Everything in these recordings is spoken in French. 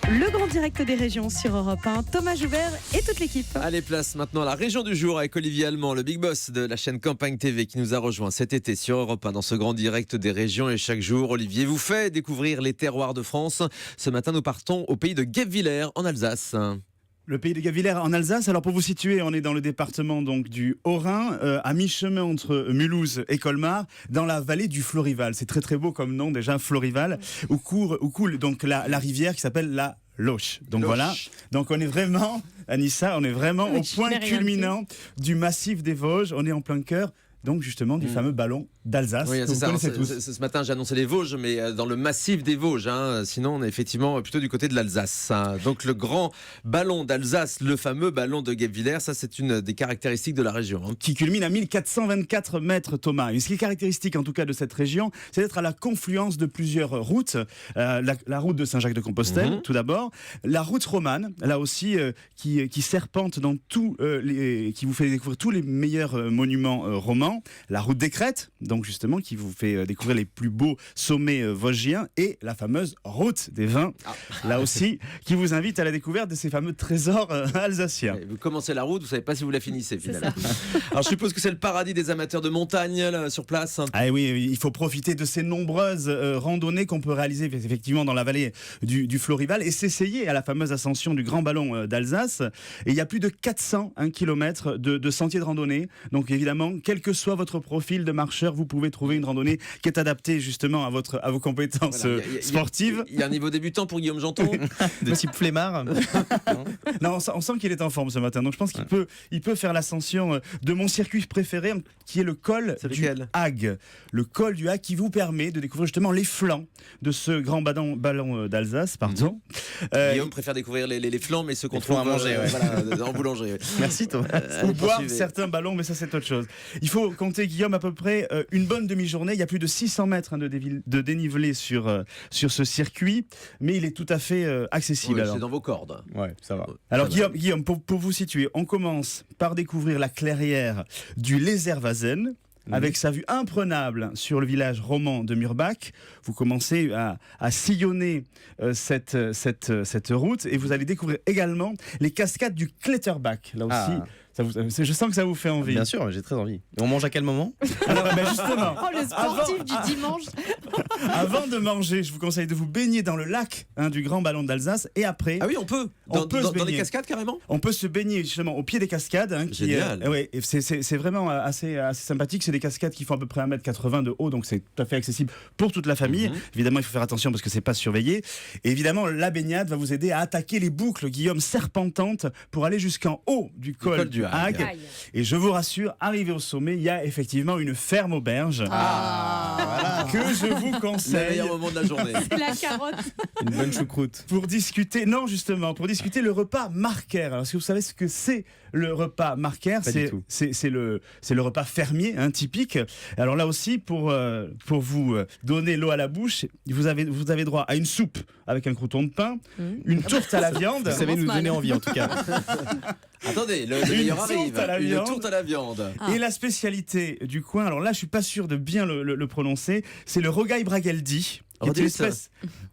Le grand direct des régions sur Europe 1, Thomas Joubert et toute l'équipe. Allez, place maintenant à la région du jour avec Olivier Allemand, le big boss de la chaîne Campagne TV qui nous a rejoint cet été sur Europe 1 dans ce grand direct des régions. Et chaque jour, Olivier vous fait découvrir les terroirs de France. Ce matin, nous partons au pays de Guebwiller en Alsace. Le pays de Guebwiller en Alsace. Alors pour vous situer, on est dans le département donc du Haut-Rhin, à mi-chemin entre Mulhouse et Colmar, dans la vallée du Florival. C'est très très beau comme nom déjà, Florival, où coule donc la rivière qui s'appelle la Loche. Donc Loche. voilà. Donc on est vraiment, Anissa, on est vraiment au point culminant du massif des Vosges. On est en plein cœur. Donc justement du fameux ballon d'Alsace Oui, que c'est vous ça. connaissez tous. Ce matin, j'ai annoncé les Vosges, mais dans le massif des Vosges. Sinon, on est effectivement plutôt du côté de l'Alsace. Donc le grand ballon d'Alsace, le fameux ballon de Guebwiller, ça c'est une des caractéristiques de la région. Qui culmine à 1424 mètres, Thomas. Et ce qui est caractéristique en tout cas de cette région, c'est d'être à la confluence de plusieurs routes. La route de Saint-Jacques-de-Compostelle, tout d'abord. La route romane, là aussi, qui serpente dans qui vous fait découvrir tous les meilleurs monuments romans. La route des Crêtes, donc justement, qui vous fait découvrir les plus beaux sommets vosgiens. Et la fameuse route des vins, là aussi, qui vous invite à la découverte de ces fameux trésors alsaciens. Vous commencez la route, vous ne savez pas si vous la finissez finalement. Alors je suppose que c'est le paradis des amateurs de montagne là, sur place. Ah oui, il faut profiter de ces nombreuses randonnées qu'on peut réaliser effectivement dans la vallée du Florival et s'essayer à la fameuse ascension du Grand Ballon d'Alsace. Et il y a plus de 400 km de sentiers de randonnée. Donc évidemment, quel que soit votre profil de marcheur, vous pouvez trouver une randonnée qui est adaptée justement à vos compétences sportives. Il y a un niveau débutant pour Guillaume Janton. De type flemmard. Non, on sent qu'il est en forme ce matin. Donc je pense qu'il peut faire l'ascension de mon circuit préféré, qui est le col du Hag. Le col du Hag qui vous permet de découvrir justement les flancs de ce grand ballon d'Alsace. Pardon. Guillaume préfère découvrir les flancs, mais ceux qu'on trouve à manger, en boulangerie. Ouais. Merci Thomas. Ou boire certains ballons, mais ça c'est autre chose. Il faut compter, Guillaume, à peu près une bonne demi-journée. Il y a plus de 600 mètres de dénivelé sur ce circuit, mais il est tout à fait accessible. Ouais, c'est dans vos cordes. Ouais, ça va. Alors Guillaume, pour vous situer, on commence par découvrir la clairière du Lézervazen. Avec sa vue imprenable sur le village roman de Murbach, vous commencez à sillonner cette route et vous allez découvrir également les cascades du Kletterbach. Là aussi, je sens que ça vous fait envie. Bien sûr, j'ai très envie. Et on mange à quel moment? Alors, justement, Le sportif du dimanche. avant de manger, je vous conseille de vous baigner dans le lac du Grand Ballon d'Alsace et après. Ah oui, on peut. Dans les cascades carrément. On peut se baigner justement au pied des cascades. Génial. C'est vraiment assez sympathique. C'est des cascades qui font à peu près 1m80 de haut, donc c'est tout à fait accessible pour toute la famille. Évidemment, il faut faire attention parce que c'est pas surveillé. Et évidemment, la baignade va vous aider à attaquer les boucles, Guillaume, serpentantes pour aller jusqu'en haut du col du Hag. Et je vous rassure, arrivé au sommet, il y a effectivement une ferme auberge que je vous Le conseille. meilleur moment de la journée. C'est la carotte. Une bonne choucroute. Pour discuter le repas Marker. Alors, est-ce que vous savez ce que c'est le repas Marker? C'est le repas fermier typique. Alors là aussi, pour vous donner l'eau à la bouche, vous avez droit à une soupe avec un crouton de pain, une tourte à la viande. Vous savez nous donner envie en tout cas. Attendez, le meilleur arrive. Une tourte à la viande. Et la spécialité du coin, alors là je suis pas sûr de bien le prononcer, c'est le rogaille brageldi.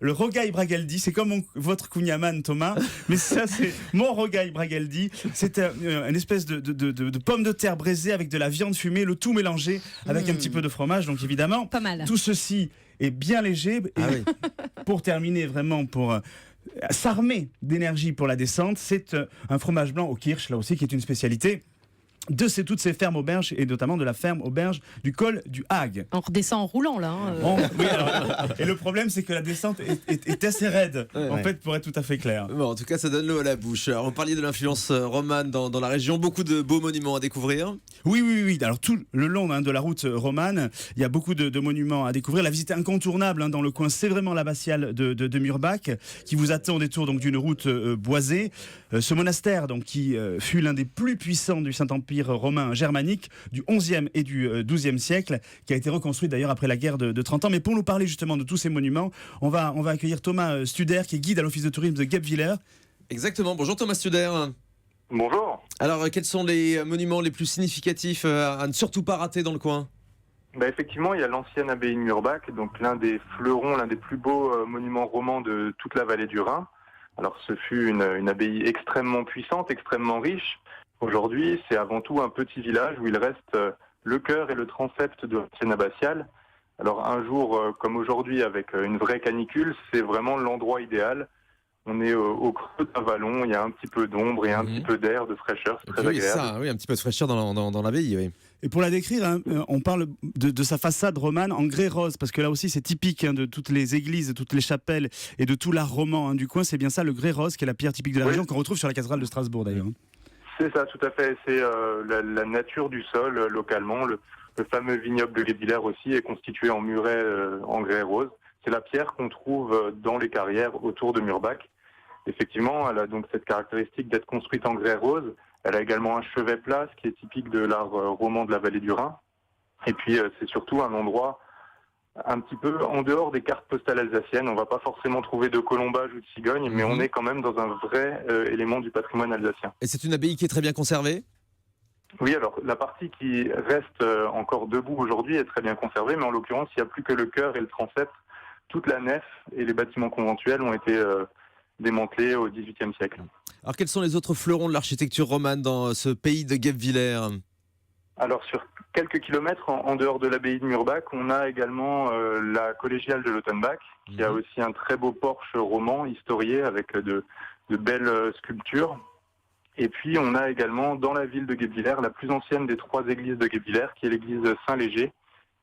Le rogaille brageldi, c'est comme votre kouign-amann, Thomas, mais ça c'est mon rogaille brageldi. C'est une espèce de pomme de terre braisée avec de la viande fumée, le tout mélangé avec un petit peu de fromage. Donc évidemment, Pas mal. tout ceci est bien léger. Et pour terminer, vraiment pour s'armer d'énergie pour la descente, c'est un fromage blanc au kirsch, là aussi, qui est une spécialité de toutes ces fermes auberges et notamment de la ferme auberge du col du Hag. On redescend en roulant là. Oui, et le problème c'est que la descente est assez raide, fait, pour être tout à fait clair. Bon, en tout cas, ça donne l'eau à la bouche. Alors, on parlait de l'influence romane dans la région, beaucoup de beaux monuments à découvrir. Oui. Alors tout le long de la route romane, il y a beaucoup de monuments à découvrir. La visite incontournable dans le coin, c'est vraiment l'abbatiale de Murbach qui vous attend au détour donc d'une route boisée. Ce monastère donc qui fut l'un des plus puissants du Saint-Empire romain germanique du 11e et du 12e siècle, qui a été reconstruit d'ailleurs après la guerre de 30 ans. Mais pour nous parler justement de tous ces monuments, on va accueillir Thomas Studer, qui est guide à l'office de tourisme de Guebwiller. Exactement. Bonjour Thomas Studer. Bonjour. Alors, quels sont les monuments les plus significatifs à ne surtout pas rater dans le coin? Effectivement, il y a l'ancienne abbaye de Murbach, donc l'un des fleurons, l'un des plus beaux monuments romans de toute la vallée du Rhin. Alors ce fut une abbaye extrêmement puissante, extrêmement riche. Aujourd'hui, c'est avant tout un petit village où il reste le cœur et le transept de l'ancienne abbatiale. Alors un jour comme aujourd'hui, avec une vraie canicule, c'est vraiment l'endroit idéal. On est au creux d'un vallon, il y a un petit peu d'ombre et un petit peu d'air, de fraîcheur, c'est très agréable. Oui, un petit peu de fraîcheur dans l'abbaye, oui. Et pour la décrire, hein, on parle de sa façade romane en grès rose, parce que là aussi c'est typique de toutes les églises, de toutes les chapelles et de tout l'art roman du coin. C'est bien ça, le grès rose, qui est la pierre typique de la région, qu'on retrouve sur la cathédrale de Strasbourg d'ailleurs. C'est ça, tout à fait. C'est la nature du sol localement. Le fameux vignoble de Guebwiller aussi est constitué en muret en grès rose. C'est la pierre qu'on trouve dans les carrières autour de Murbach. Effectivement, elle a donc cette caractéristique d'être construite en grès rose. Elle a également un chevet plat, ce qui est typique de l'art roman de la vallée du Rhin. Et puis, c'est surtout un endroit un petit peu en dehors des cartes postales alsaciennes. On ne va pas forcément trouver de colombage ou de cigogne, mais on est quand même dans un vrai élément du patrimoine alsacien. Et c'est une abbaye qui est très bien conservée ? Oui, alors la partie qui reste encore debout aujourd'hui est très bien conservée, mais en l'occurrence, il n'y a plus que le chœur et le transept. Toute la nef et les bâtiments conventuels ont été démantelés au XVIIIe siècle. Alors quels sont les autres fleurons de l'architecture romane dans ce pays de Guebwiller ? Alors sur quelques kilomètres en dehors de l'abbaye de Murbach, on a également la collégiale de Lautenbach, qui a aussi un très beau porche roman historié avec de belles sculptures. Et puis on a également dans la ville de Guebwiller la plus ancienne des 3 églises de Guebwiller, qui est l'église Saint-Léger,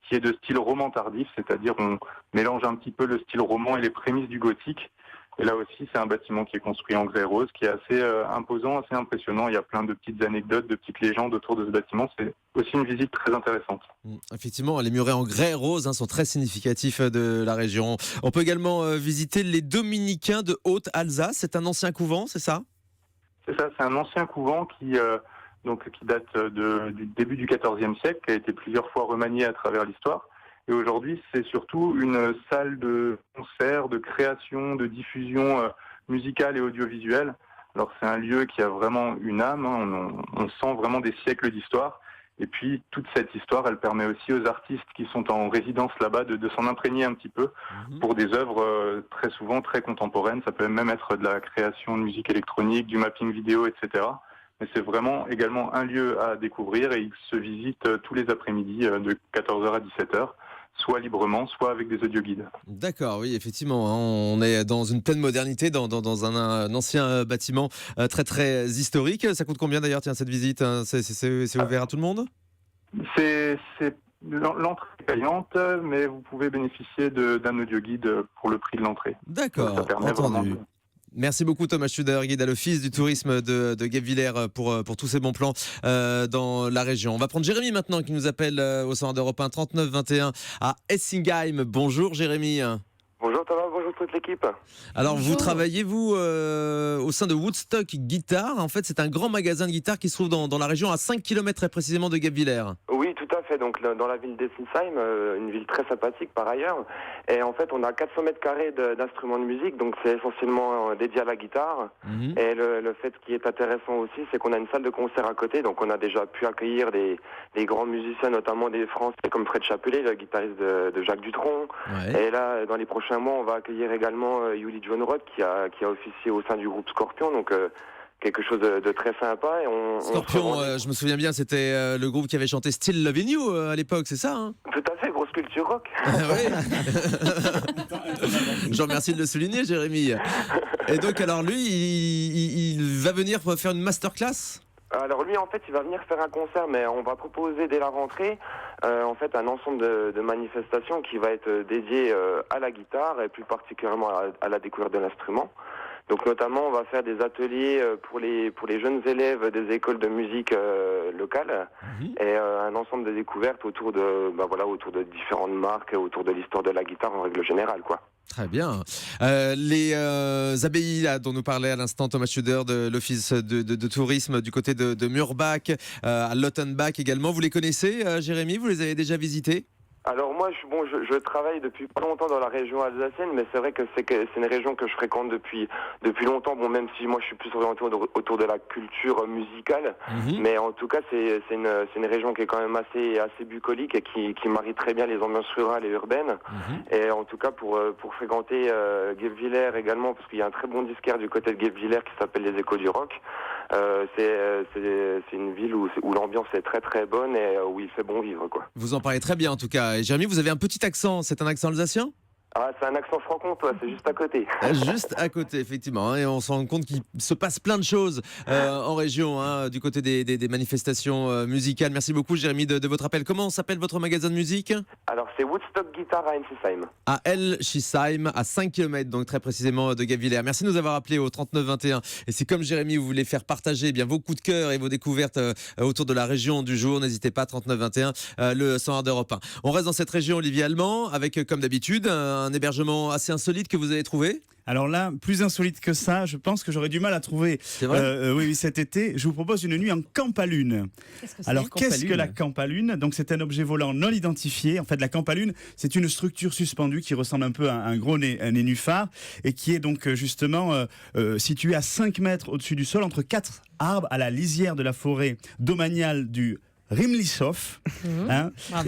qui est de style roman tardif, c'est-à-dire on mélange un petit peu le style roman et les prémices du gothique. Et là aussi, c'est un bâtiment qui est construit en grès rose, qui est assez imposant, assez impressionnant. Il y a plein de petites anecdotes, de petites légendes autour de ce bâtiment. C'est aussi une visite très intéressante. Effectivement, les murets en grès rose sont très significatifs de la région. On peut également visiter les Dominicains de Haute-Alsace. C'est un ancien couvent, c'est ça ? C'est ça, c'est un ancien couvent qui date du début du XIVe siècle, qui a été plusieurs fois remanié à travers l'histoire. Et aujourd'hui, c'est surtout une salle de concert, de création, de diffusion musicale et audiovisuelle. Alors c'est un lieu qui a vraiment une âme, on sent vraiment des siècles d'histoire. Et puis toute cette histoire, elle permet aussi aux artistes qui sont en résidence là-bas de s'en imprégner un petit peu pour des œuvres très souvent très contemporaines. Ça peut même être de la création de musique électronique, du mapping vidéo, etc. Mais c'est vraiment également un lieu à découvrir et il se visite tous les après-midi de 14h à 17h. Soit librement, soit avec des audioguides. D'accord, oui, effectivement. On est dans une pleine modernité, dans un ancien bâtiment très très historique. Ça coûte combien d'ailleurs, cette visite ? C'est ouvert à tout le monde ? L'entrée est payante, mais vous pouvez bénéficier d'un audioguide pour le prix de l'entrée. D'accord, ça permet entendu. Merci beaucoup Thomas Studer, guide à l'Office du tourisme de Guebwiller pour tous ces bons plans dans la région. On va prendre Jérémy maintenant qui nous appelle au centre d'Europe 1 39 21 à Essingheim. Bonjour Jérémy. Bonjour Thomas, bonjour toute l'équipe. Alors vous travaillez vous au sein de Woodstock Guitar. En fait c'est un grand magasin de guitare qui se trouve dans la région à 5 km très précisément de Guebwiller. Oui tout à fait, donc dans la ville d'Essingheim, une ville très sympathique par ailleurs. Et en fait on a 400 mètres carrés d'instruments de musique, donc c'est essentiellement dédié à la guitare. Et le fait qui est intéressant aussi, c'est qu'on a une salle de concert à côté, donc on a déjà pu accueillir des grands musiciens, notamment des Français comme Fred Chapelet, le guitariste de Jacques Dutronc. Ouais. Et là dans les prochains mois on va accueillir également Yuli John Roth qui a officié au sein du groupe Scorpion, donc quelque chose de très sympa. Et Scorpion, je me souviens bien, c'était le groupe qui avait chanté Still Loving You à l'époque, c'est ça hein ? Tout à fait, grosse culture rock. Je remercie de le souligner, Jérémy. Et donc, alors lui, il va venir faire une masterclass ? Alors lui, en fait, il va venir faire un concert, mais on va proposer dès la rentrée, en fait, un ensemble de manifestations qui va être dédié à la guitare et plus particulièrement à la découverte de l'instrument. Donc notamment, on va faire des ateliers pour les jeunes élèves des écoles de musique locales et un ensemble de découvertes autour de différentes marques, autour de l'histoire de la guitare en règle générale, quoi. Très bien. Les abbayes là, dont nous parlait à l'instant Thomas Studer de l'Office de tourisme du côté de Murbach, à Lautenbach également, vous les connaissez, Jérémy ? Vous les avez déjà visitées ? Alors moi, je travaille depuis pas longtemps dans la région alsacienne, mais c'est vrai que c'est une région que je fréquente depuis longtemps. Bon, même si moi je suis plus orienté autour de la culture musicale, mais en tout cas c'est une région qui est quand même assez bucolique et qui marie très bien les ambiances rurales et urbaines. Et en tout cas pour fréquenter Guebwiller également, parce qu'il y a un très bon disquaire du côté de Guebwiller qui s'appelle les Échos du Rock. C'est une ville où l'ambiance est très très bonne et où il fait bon vivre, quoi. Vous en parlez très bien en tout cas. Et Jérémy, vous avez un petit accent, c'est un accent alsacien ? Ah, c'est un accent franc-comtois, c'est juste à côté. Juste à côté, effectivement. Et on se rend compte qu'il se passe plein de choses en région, du côté des manifestations musicales. Merci beaucoup, Jérémy, de votre appel. Comment s'appelle votre magasin de musique ? Alors, c'est Woodstock Guitar à Ensisheim. À Ensisheim, à 5 km, donc très précisément de Guebwiller. Merci de nous avoir appelé au 3921. Et si, comme Jérémy, vous voulez faire partager vos coups de cœur et vos découvertes autour de la région du jour, n'hésitez pas, 3921, le 101 d'Europe 1. On reste dans cette région, Olivier Allemand, avec, comme d'habitude, un hébergement assez insolite que vous avez trouvé ? Alors là, plus insolite que ça, je pense que j'aurais du mal à trouver. C'est vrai ? Oui, cet été, je vous propose une nuit en campalune. Alors, qu'est-ce que la campalune ? Donc, c'est un objet volant non identifié. En fait, la campalune, c'est une structure suspendue qui ressemble un peu à un gros nénuphar et qui est donc justement située à 5 mètres au-dessus du sol, entre 4 arbres à la lisière de la forêt domaniale du Rimlishof.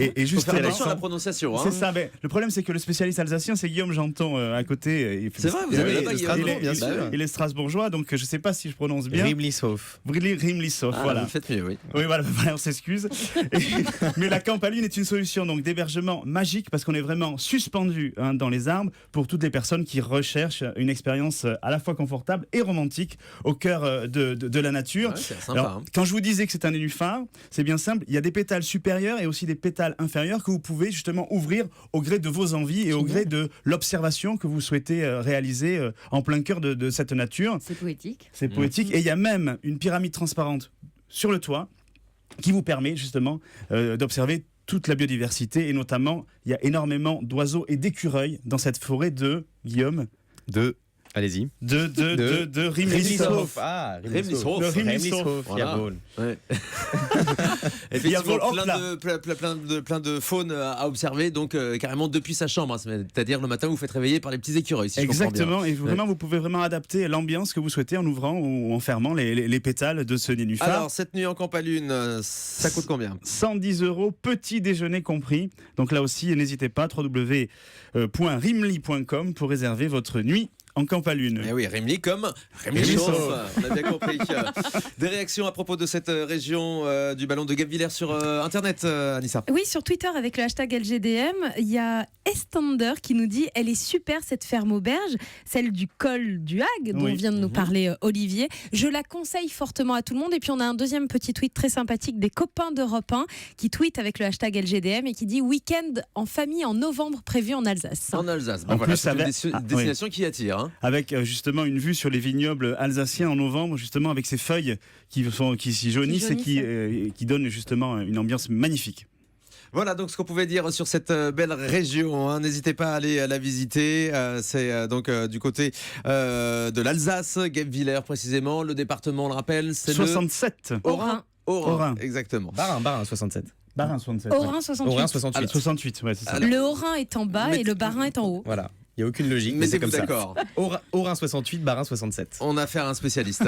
Et juste faut faire attention à la prononciation. C'est ça. Mais le problème, c'est que le spécialiste alsacien, c'est Guillaume Janton à côté. C'est vrai, vous avez là-bas, il est strasbourgeois, donc je ne sais pas si je prononce bien. Rimlishof. Rimlishof, voilà. Vous faites mieux, oui. Oui, voilà, on s'excuse. Mais la campaline est une solution donc d'hébergement magique parce qu'on est vraiment suspendu dans les arbres pour toutes les personnes qui recherchent une expérience à la fois confortable et romantique au cœur de la nature. Ouais, c'est sympa. Alors, quand je vous disais que c'est un nénuphar, c'est bien simple. Il y a des pétales supérieurs et aussi des pétales inférieurs que vous pouvez justement ouvrir au gré de vos envies et au gré de l'observation que vous souhaitez réaliser en plein cœur de cette nature. C'est poétique. C'est poétique. Et il y a même une pyramide transparente sur le toit qui vous permet justement d'observer toute la biodiversité. Et notamment, il y a énormément d'oiseaux et d'écureuils dans cette forêt de Guillaume. Allez-y. De Rimlishof. Ah, Rimlishof. Rimlishof. Voilà. Ouais. Effectivement, plein de faune à observer, donc carrément depuis sa chambre, c'est-à-dire le matin vous faites réveiller par les petits écureuils. Si Exactement, et vraiment vous pouvez vraiment adapter l'ambiance que vous souhaitez en ouvrant ou en fermant les pétales de ce nénuphar. Alors cette nuit en campalune, ça coûte combien ? 110 €, petit déjeuner compris. Donc là aussi, n'hésitez pas, www.rimli.com pour réserver votre nuit en campalune. Eh oui, Rimli comme Rimlishof. On a bien compris. Des réactions à propos de cette région du ballon de Guebwiller sur Internet, Anissa ? Oui, sur Twitter avec le hashtag LGDM, il y a Estander qui nous dit « Elle est super cette ferme auberge, celle du col du Hague dont vient de nous parler Olivier. Je la conseille fortement à tout le monde. » Et puis on a un deuxième petit tweet très sympathique des copains d'Europe 1 qui tweetent avec le hashtag LGDM et qui dit « Week-end en famille en novembre prévu en Alsace. » En Alsace. En voilà, plus, c'est une destination qui attire. Avec justement une vue sur les vignobles alsaciens en novembre, justement avec ces feuilles qui s'y jaunissent et qui donnent justement une ambiance magnifique. Voilà donc ce qu'on pouvait dire sur cette belle région. N'hésitez pas à aller la visiter. C'est donc du côté de l'Alsace, Guebwiller précisément. Le département, on le rappelle, c'est 67. Haut-Rhin. Exactement. Bas-Rhin 67. Bas-Rhin 67. Haut-Rhin 68. Haut-Rhin 68. 68, ouais, c'est ça. Le Haut-Rhin est en bas et le Bas-Rhin est en haut. Voilà. Il n'y a aucune logique, mais c'est comme ça. D'accord. Haut-Rhin 68, Bas-Rhin 67. On a affaire à un spécialiste.